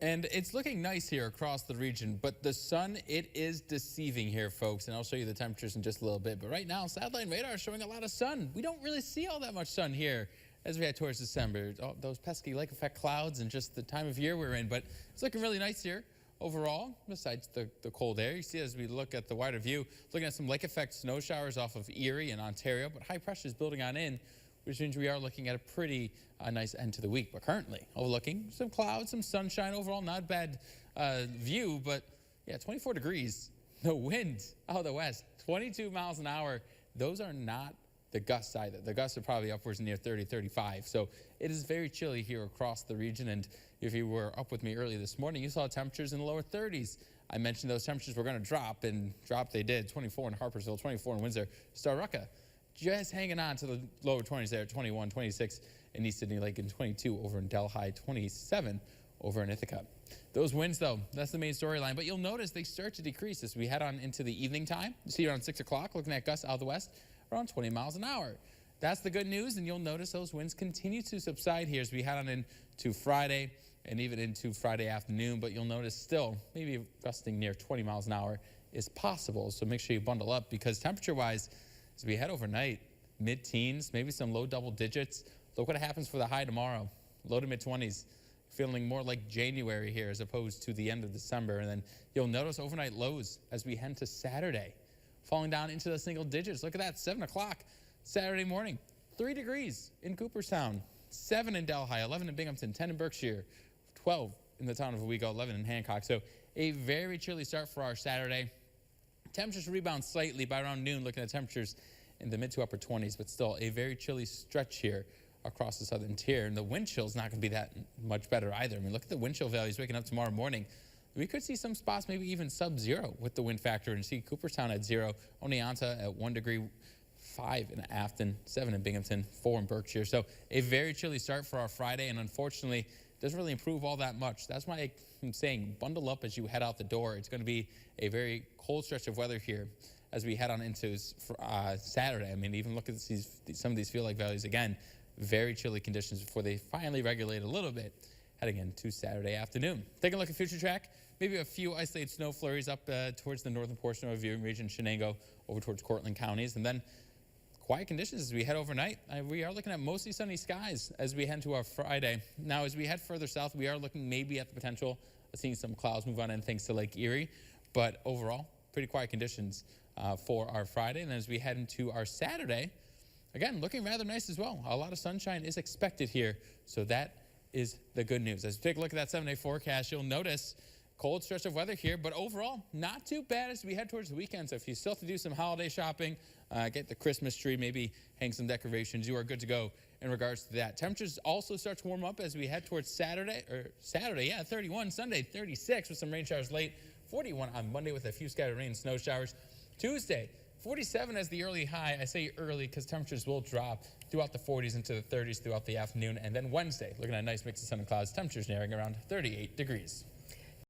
And it's looking nice here across the region, but the sun, it is deceiving here, folks. And I'll show you the temperatures in just a little bit. But right now, satellite radar is showing a lot of sun. We don't really see all that much sun here as we head towards December. Oh, those pesky lake effect clouds and just the time of year we're in. But it's looking really nice here overall, besides the cold air. You see as we look at the wider view, looking at some lake effect snow showers off of Erie and Ontario, but high pressure is building on in, which means we are looking at a pretty nice end to the week. But currently overlooking some clouds, some sunshine overall, not a bad view, but yeah, 24 degrees. The wind out of the west, 22 miles an hour. Those are not the gusts either. The gusts are probably upwards near 30, 35. So it is very chilly here across the region. And if you were up with me early this morning, you saw temperatures in the lower 30s. I mentioned those temperatures were going to drop, and drop they did. 24 in Harpersville, 24 in Windsor. Star Rucka just hanging on to the lower 20s there at 21, 26 in East Sydney Lake, and 22 over in Delhi, 27 over in Ithaca. Those winds, though, that's the main storyline. But you'll notice they start to decrease as we head on into the evening time. You see around 6 o'clock, looking at gusts out of the west, around 20 miles an hour. That's the good news, and you'll notice those winds continue to subside here as we head on into Friday and even into Friday afternoon. But you'll notice still maybe gusting near 20 miles an hour is possible. So make sure you bundle up, because temperature-wise, as we head overnight, mid-teens, maybe some low double digits. Look what happens for the high tomorrow. Low to mid-20s, feeling more like January here as opposed to the end of December. And then you'll notice overnight lows as we head to Saturday, falling down into the single digits. Look at that, 7 o'clock Saturday morning. 3 degrees in Cooperstown, 7 in Delhi, 11 in Binghamton, 10 in Berkshire, 12 in the town of Owego, 11 in Hancock. So a very chilly start for our Saturday. Temperatures rebound slightly by around noon, looking at temperatures in the mid to upper 20s, but still a very chilly stretch here across the southern tier. And the wind chill is not going to be that much better either. I mean, look at the wind chill values waking up tomorrow morning. We could see some spots maybe even sub-zero with the wind factor, and see Cooperstown at 0, Oneonta at 1 degree, 5 in Afton, 7 in Binghamton, 4 in Berkshire. So a very chilly start for our Friday, and unfortunately doesn't really improve all that much. That's why I'm saying bundle up as you head out the door. It's going to be a very cold stretch of weather here as we head on into Saturday. I mean, even look at some of these feel-like values again. Very chilly conditions before they finally regulate a little bit heading into Saturday afternoon. Taking a look at future track, maybe a few isolated snow flurries up towards the northern portion of our viewing region, Shenango, over towards Cortland counties, and then quiet conditions as we head overnight. We are looking at mostly sunny skies as we head to our Friday. Now, as we head further south, we are looking maybe at the potential of seeing some clouds move on in thanks to Lake Erie, but overall, pretty quiet conditions for our Friday. And as we head into our Saturday, again, looking rather nice as well. A lot of sunshine is expected here, so that is the good news. As we take a look at that 7-day forecast, you'll notice cold stretch of weather here, but overall, not too bad as we head towards the weekend. So if you still have to do some holiday shopping, get the Christmas tree, maybe hang some decorations, you are good to go in regards to that. Temperatures also start to warm up as we head towards Saturday, 31, Sunday, 36 with some rain showers late, 41 on Monday with a few scattered rain and snow showers. Tuesday, 47 as the early high. I say early because temperatures will drop throughout the 40s into the 30s throughout the afternoon. And then Wednesday, looking at a nice mix of sun and clouds, temperatures nearing around 38 degrees.